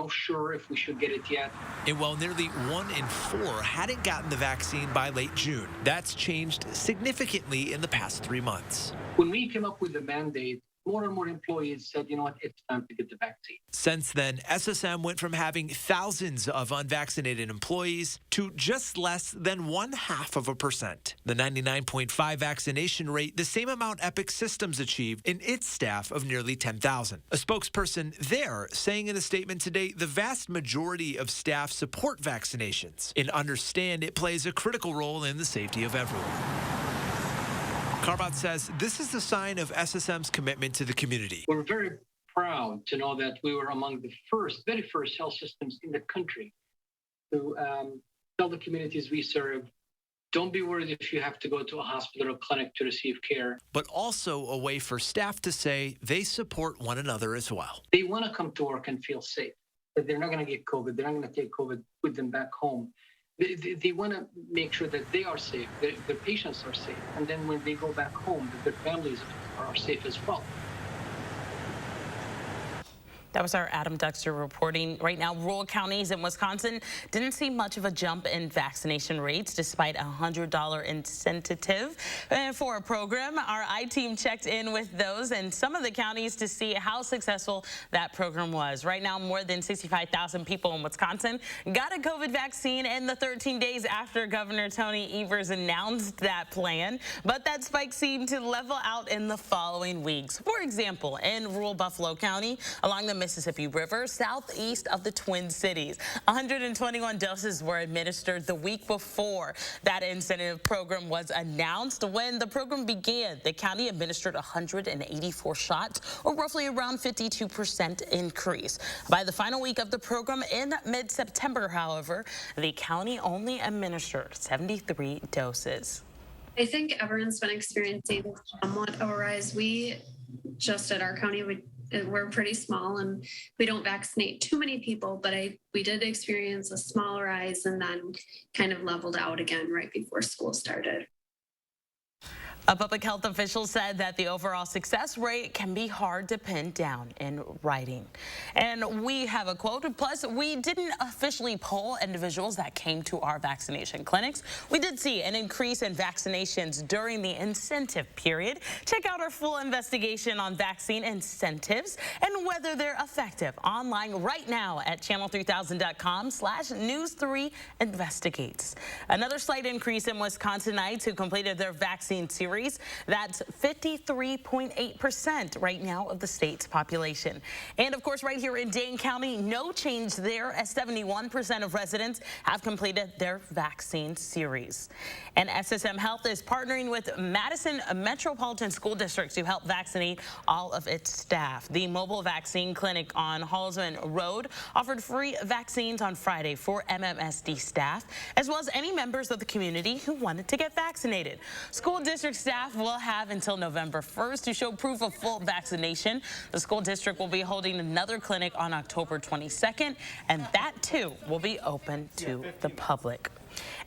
sure if we should get it yet. And while nearly 1 in 4 hadn't gotten the vaccine by late June, that's changed significantly in the past 3 months. When we came up with the mandate, more and more employees said, it's time to get the vaccine. Since then, SSM went from having thousands of unvaccinated employees to just less than 0.5%. The 99.5 vaccination rate, the same amount Epic Systems achieved in its staff of nearly 10,000. A spokesperson there saying in a statement today, the vast majority of staff support vaccinations and understand it plays a critical role in the safety of everyone. Carbot says this is a sign of SSM's commitment to the community. We're very proud to know that we were among the very first health systems in the country to tell the communities we serve, don't be worried if you have to go to a hospital or clinic to receive care. But also a way for staff to say they support one another as well. They want to come to work and feel safe, that they're not going to get COVID, they're not going to take COVID with them back home. They want to make sure that they are safe, their patients are safe, and then when they go back home, that their families are safe as well. That was our Adam Duxter reporting. Right now, rural counties in Wisconsin didn't see much of a jump in vaccination rates despite a $100 incentive for a program. Our I-team checked in with those and some of the counties to see how successful that program was. Right now, more than 65,000 people in Wisconsin got a COVID vaccine in the 13 days after Governor Tony Evers announced that plan. But that spike seemed to level out in the following weeks. For example, in rural Buffalo County, along the Mississippi River, southeast of the Twin Cities, 121 doses were administered the week before that incentive program was announced. When the program began, the county administered 184 shots, or roughly around 52% increase. By the final week of the program in mid-September, however, the county only administered 73 doses. I think everyone's been experiencing somewhat of a rise. We just at our county, we're pretty small and we don't vaccinate too many people, but we did experience a small rise and then kind of leveled out again right before school started. A public health official said that the overall success rate can be hard to pin down in writing. And we have a quote. Plus, we didn't officially poll individuals that came to our vaccination clinics. We did see an increase in vaccinations during the incentive period. Check out our full investigation on vaccine incentives and whether they're effective online right now at channel3000.com/news3investigates. Another slight increase in Wisconsinites who completed their vaccine series series. That's 53.8% right now of the state's population. And of course, right here in Dane County, no change there as 71% of residents have completed their vaccine series. And SSM Health is partnering with Madison Metropolitan School District to help vaccinate all of its staff. The mobile vaccine clinic on Halsman Road offered free vaccines on Friday for MMSD staff, as well as any members of the community who wanted to get vaccinated. School district staff will have until November 1st to show proof of full vaccination. The school district will be holding another clinic on October 22nd, and that too will be open to the public.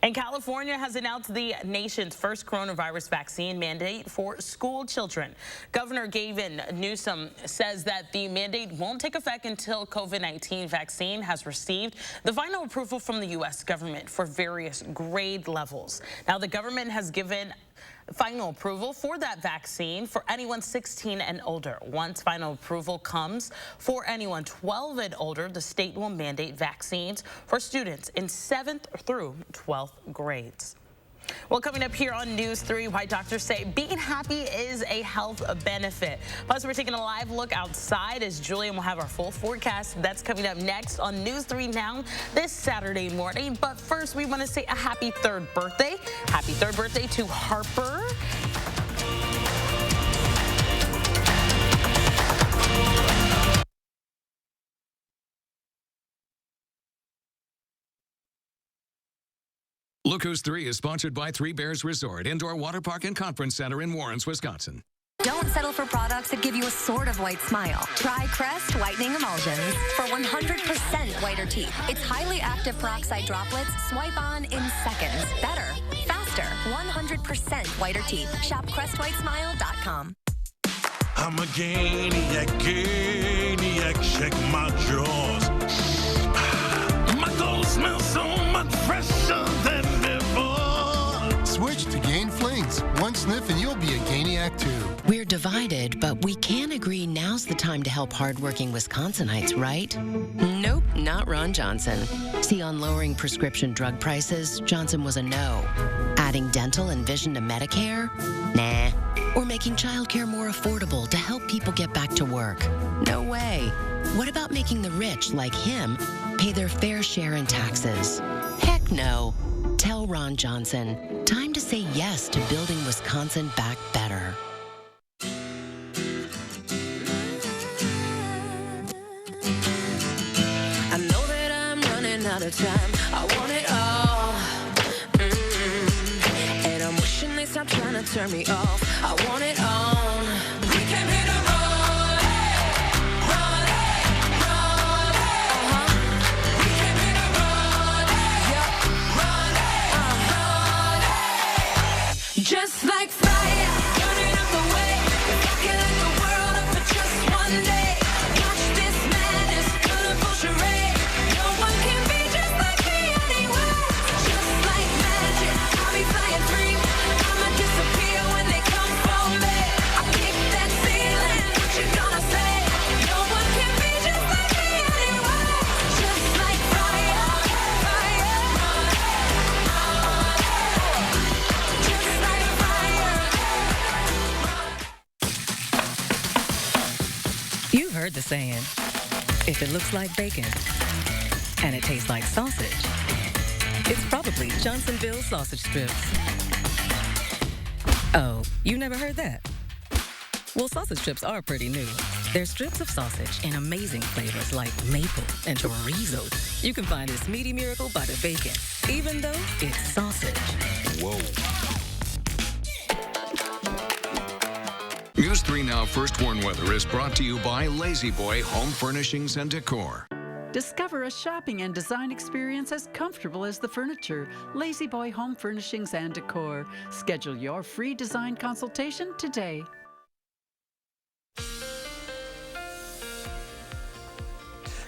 And California has announced the nation's first coronavirus vaccine mandate for school children. Governor Gavin Newsom says that the mandate won't take effect until COVID-19 vaccine has received the final approval from the U.S. government for various grade levels. Now, the government has given final approval for that vaccine for anyone 16 and older. Once final approval comes for anyone 12 and older, the state will mandate vaccines for students in 7th through 12th grades. Well, coming up here on News 3, why doctors say being happy is a health benefit. Plus, we're taking a live look outside as Julian will have our full forecast. That's coming up next on News 3 Now this Saturday morning. But first, we want to say a happy 3rd birthday. Happy 3rd birthday to Harper. Look Who's 3 is sponsored by Three Bears Resort, Indoor Water Park and Conference Center in Warrens, Wisconsin. Don't settle for products that give you a sort of white smile. Try Crest Whitening Emulsions for 100% whiter teeth. Its highly active peroxide droplets swipe on in seconds. Better, faster, 100% whiter teeth. Shop CrestWhiteSmile.com. I'm a Ganiac, check my drawers. My clothes smell so much fresher than before. Switch to Gain Flings. One sniff and you'll be a Ganiac too. We're divided, but we can agree now's the time to help hardworking Wisconsinites, right? Nope, not Ron Johnson. See, on lowering prescription drug prices, Johnson was a no. Adding dental and vision to Medicare? Nah. Or making childcare more affordable to help people get back to work? No way. What about making the rich, like him, pay their fair share in taxes? Heck no. Tell Ron Johnson, time to say yes to building Wisconsin back better. I know that I'm running out of time. I want it all. And I'm wishing they stop trying to turn me off. I want it on. We came here to run, run, run. We came here to run, run, just like fire, burning up the way. Rocking like the world up for just one day. Watch this madness, colorful charade. No one can be just like me anyway. Just like magic, I'll be flying free. I'ma disappear when they come for me. I kick that ceiling, what you gonna say? No one can be just like me anyway. Just like fire, fire, just like fire. You've heard the saying, if it looks like bacon and it tastes like sausage, it's probably Johnsonville sausage strips. Oh, you never heard that? Well, sausage strips are pretty new. They're strips of sausage in amazing flavors like maple and chorizo. You can find this meaty miracle by the bacon, even though it's sausage. Whoa. News 3 Now First Warn Weather is brought to you by Lazy Boy Home Furnishings and Decor. Discover a shopping and design experience as comfortable as the furniture. Lazy Boy Home Furnishings and Decor. Schedule your free design consultation today.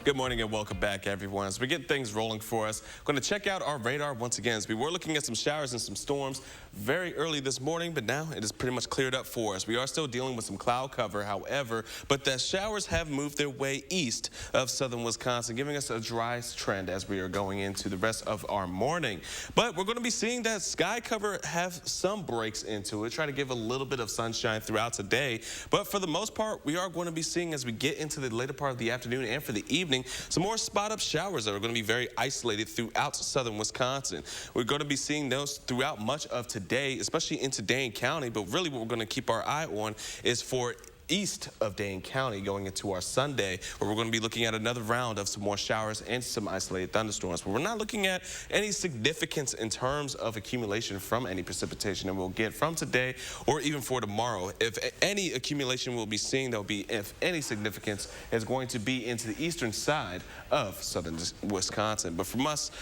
Good morning and welcome back, everyone. As we get things rolling for us, we're going to check out our radar once again. As we were looking at some showers and some storms very early this morning, but now it is pretty much cleared up for us. We are still dealing with some cloud cover, however, but the showers have moved their way east of southern Wisconsin, giving us a dry trend as we are going into the rest of our morning. But we're going to be seeing that sky cover have some breaks into it, try to give a little bit of sunshine throughout today. But for the most part, we are going to be seeing, as we get into the later part of the afternoon and for the evening, some more spot-up showers that are going to be very isolated throughout southern Wisconsin. We're going to be seeing those throughout much of today, especially into Dane County, but really what we're going to keep our eye on is for east of Dane County going into our Sunday, where we're going to be looking at another round of some more showers and some isolated thunderstorms. But we're not looking at any significance in terms of accumulation from any precipitation that we'll get from today or even for tomorrow. If any accumulation we'll be seeing, there'll be, if any significance, is going to be into the eastern side of southern Wisconsin. But from us,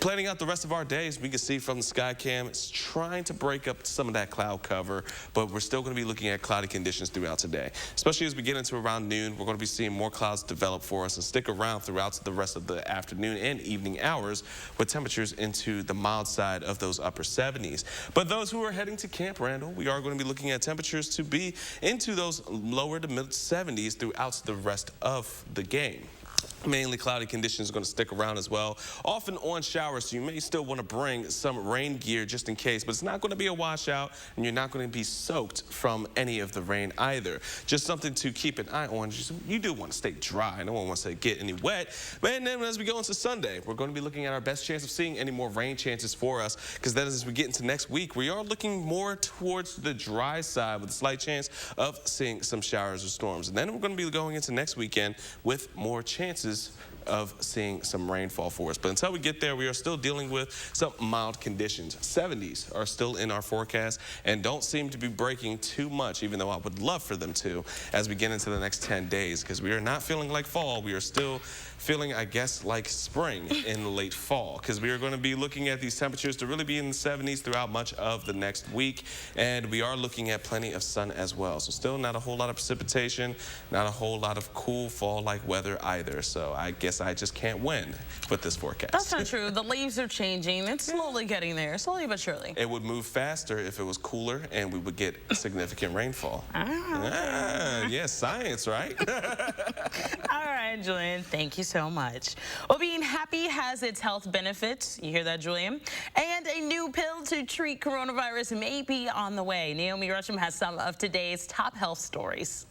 planning out the rest of our days, we can see from the sky cam, it's trying to break up some of that cloud cover, but we're still going to be looking at cloudy conditions throughout today. Especially as we get into around noon, we're going to be seeing more clouds develop for us and stick around throughout the rest of the afternoon and evening hours with temperatures into the mild side of those upper 70s. But those who are heading to Camp Randall, we are going to be looking at temperatures to be into those lower to mid 70s throughout the rest of the game. Mainly cloudy conditions are going to stick around as well. Often on showers, so you may still want to bring some rain gear just in case, but it's not going to be a washout, and you're not going to be soaked from any of the rain either. Just something to keep an eye on. You do want to stay dry. No one wants to get any wet. And then as we go into Sunday, we're going to be looking at our best chance of seeing any more rain chances for us, because then as we get into next week, we are looking more towards the dry side with a slight chance of seeing some showers or storms. And then we're going to be going into next weekend with more chances of seeing some rainfall for us. But until we get there, we are still dealing with some mild conditions. 70s are still in our forecast and don't seem to be breaking too much, even though I would love for them to, as we get into the next 10 days, because we are not feeling like fall. We are still feeling, I guess, like spring in late fall, because we are going to be looking at these temperatures to really be in the 70s throughout much of the next week, and we are looking at plenty of sun as well. So still not a whole lot of precipitation, not a whole lot of cool fall-like weather either. So I guess I just can't win with this forecast. That's not true. The leaves are changing. It's slowly getting there, slowly but surely. It would move faster if it was cooler and we would get significant rainfall. Yes, science, right? All right, Julian, thank you so much. Well, being happy has its health benefits. You hear that, Julian? And a new pill to treat coronavirus may be on the way. Naomi Rusham has some of today's top health stories.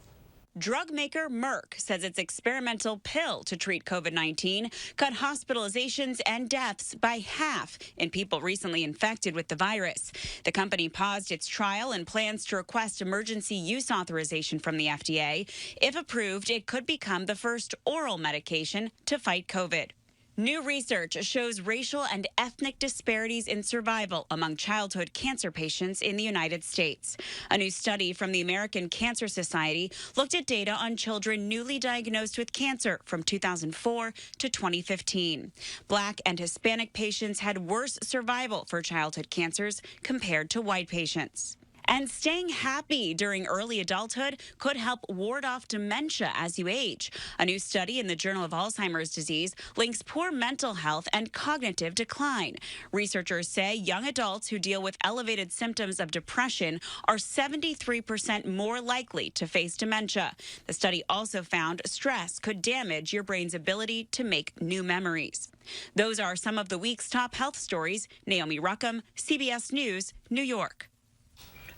Drug maker Merck says its experimental pill to treat COVID-19 cut hospitalizations and deaths by half in people recently infected with the virus. The company paused its trial and plans to request emergency use authorization from the FDA. If approved, it could become the first oral medication to fight COVID. New research shows racial and ethnic disparities in survival among childhood cancer patients in the United States. A new study from the American Cancer Society looked at data on children newly diagnosed with cancer from 2004 to 2015. Black and Hispanic patients had worse survival for childhood cancers compared to white patients. And staying happy during early adulthood could help ward off dementia as you age. A new study in the Journal of Alzheimer's Disease links poor mental health and cognitive decline. Researchers say young adults who deal with elevated symptoms of depression are 73% more likely to face dementia. The study also found stress could damage your brain's ability to make new memories. Those are some of the week's top health stories. Naomi Ruckham, CBS News, New York.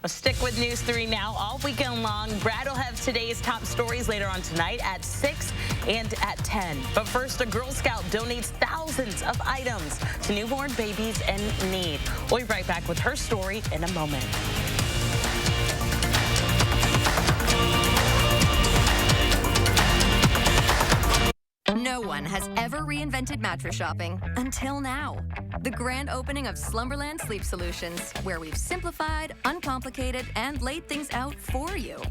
Stick with News 3 now all weekend long. Brad will have today's top stories later on tonight at 6 and at 10. But first, a Girl Scout donates thousands of items to newborn babies in need. We'll be right back with her story in a moment. No one has ever reinvented mattress shopping until now. The grand opening of Slumberland Sleep Solutions, where we've simplified, uncomplicated, and laid things out for you.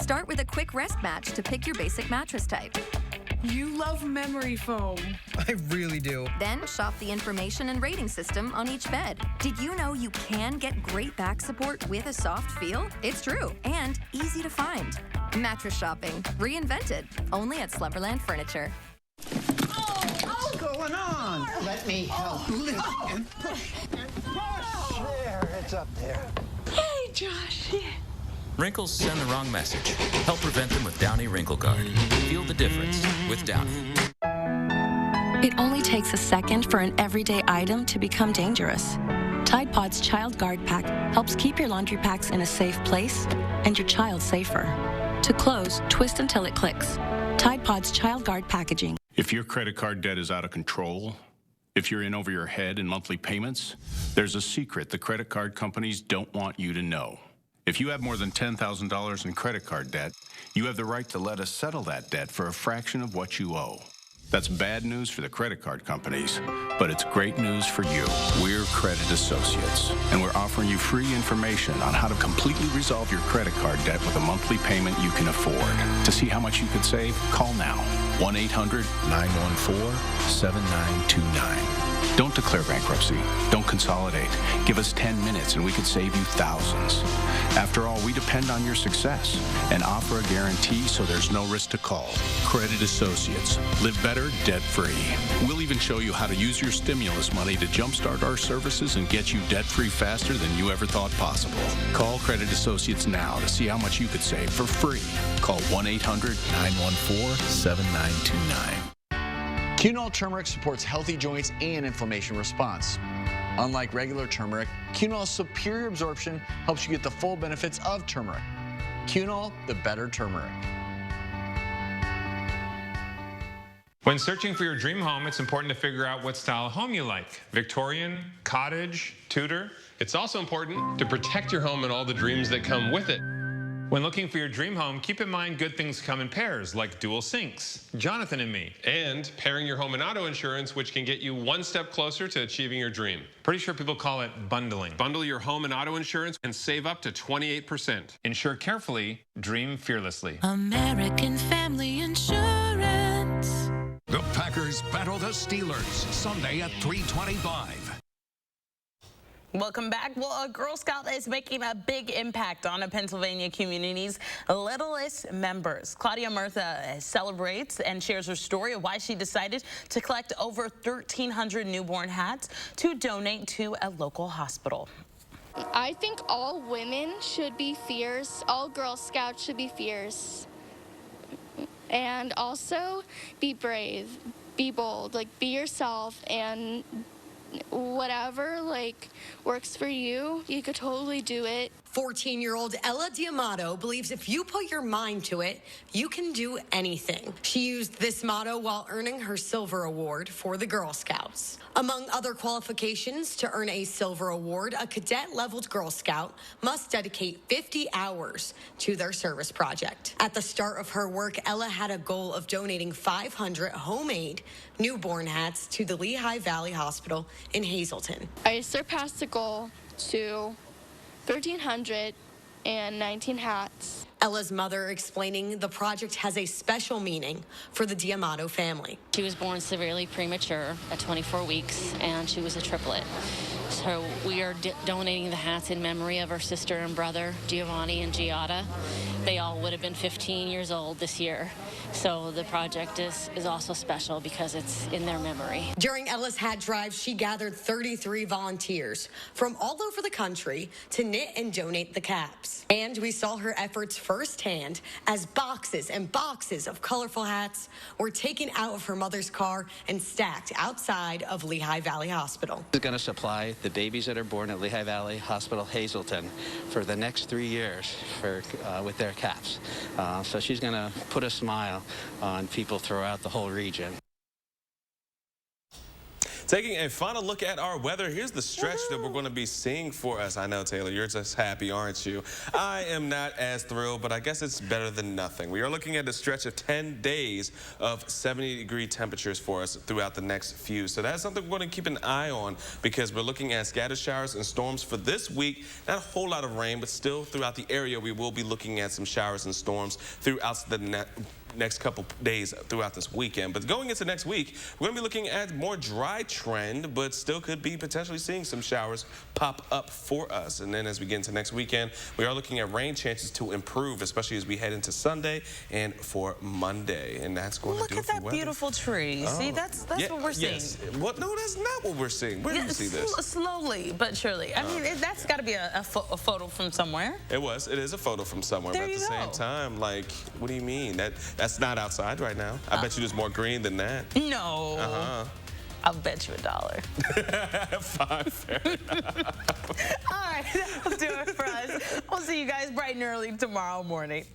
Start with a quick rest match to pick your basic mattress type. You love memory foam. I really do. Then shop the information and rating system on each bed. Did you know you can get great back support with a soft feel? It's true, and easy to find. Mattress shopping, reinvented, only at Slumberland Furniture. going on? Let me help. Lift and push and push. There, it's up there. Hey, Josh. Wrinkles send the wrong message. Help prevent them with Downy Wrinkle Guard. Feel the difference with Downy. It only takes a second for an everyday item to become dangerous. Tide Pod's Child Guard Pack helps keep your laundry packs in a safe place and your child safer. To close, twist until it clicks. Tide Pod's Child Guard Packaging. If your credit card debt is out of control, if you're in over your head in monthly payments, there's a secret the credit card companies don't want you to know. If you have more than $10,000 in credit card debt, you have the right to let us settle that debt for a fraction of what you owe. That's bad news for the credit card companies, but it's great news for you. We're Credit Associates, and we're offering you free information on how to completely resolve your credit card debt with a monthly payment you can afford. To see how much you could save, call now. 1-800-914-7929. Don't declare bankruptcy. Don't consolidate. Give us 10 minutes and we could save you thousands. After all, we depend on your success and offer a guarantee so there's no risk to call. Credit Associates. Live better, debt-free. We'll even show you how to use your stimulus money to jumpstart our services and get you debt-free faster than you ever thought possible. Call Credit Associates now to see how much you could save for free. Call 1-800-914-7929. Cunol turmeric supports healthy joints and inflammation response. Unlike regular turmeric, Cunol's superior absorption helps you get the full benefits of turmeric. Cunol, the better turmeric. When searching for your dream home, it's important to figure out what style of home you like. Victorian, cottage, Tudor. It's also important to protect your home and all the dreams that come with it. When looking for your dream home, keep in mind good things come in pairs, like dual sinks, Jonathan and me. And pairing your home and auto insurance, which can get you one step closer to achieving your dream. Pretty sure people call it bundling. Bundle your home and auto insurance and save up to 28%. Insure carefully, dream fearlessly. American Family Insurance. The Packers battle the Steelers Sunday at 3:25. Welcome back. Well, a Girl Scout is making a big impact on a Pennsylvania community's littlest members. Claudia Murtha celebrates and shares her story of why she decided to collect over 1,300 newborn hats to donate to a local hospital. I think all women should be fierce. All Girl Scouts should be fierce. And also be brave, be bold, like be yourself, and whatever works for you, you could totally do it. 14-year-old Ella Diamato believes if you put your mind to it, you can do anything. She used this motto while earning her Silver Award for the Girl Scouts. Among other qualifications to earn a Silver Award, a cadet-leveled Girl Scout must dedicate 50 hours to their service project. At the start of her work, Ella had a goal of donating 500 homemade newborn hats to the Lehigh Valley Hospital in Hazleton. I surpassed the goal to 1,319 hats. Ella's mother explaining the project has a special meaning for the Diamato family. She was born severely premature at 24 weeks, and she was a triplet. So we are donating the hats in memory of her sister and brother, Giovanni and Giada. They all would have been 15 years old this year. So the project is also special because it's in their memory. During Ella's hat drive, she gathered 33 volunteers from all over the country to knit and donate the caps. And we saw her efforts firsthand as boxes and boxes of colorful hats were taken out of her mother's car and stacked outside of Lehigh Valley Hospital. Is going to supply the babies that are born at Lehigh Valley Hospital Hazleton for the next 3 years with their caps. So she's going to put a smile on people throughout the whole region. Taking a final look at our weather, here's the stretch that we're going to be seeing for us. I know, Taylor, you're just happy, aren't you? I am not as thrilled, but I guess it's better than nothing. We are looking at a stretch of 10 days of 70-degree temperatures for us throughout the next few. So that's something we're going to keep an eye on because we're looking at scattered showers and storms for this week. Not a whole lot of rain, but still throughout the area, we will be looking at some showers and storms throughout the next couple days throughout this weekend. But going into next week, we're going to be looking at more dry trend, but still could be potentially seeing some showers pop up for us. And then as we get into next weekend, we are looking at rain chances to improve, especially as we head into Sunday and for Monday. And that's going to do it for weather. Look at that beautiful tree. See, that's what we're seeing. Yes. What? No, that's not what we're seeing. Where do you see this? Slowly but surely. I mean, that's got to be a photo from somewhere. It is a photo from somewhere. There but at the same time, like, what do you mean? That's not outside right now. I bet you there's more green than that. No. I'll bet you $1. Fine, fair enough. All right, that'll do it for us. We'll see you guys bright and early tomorrow morning.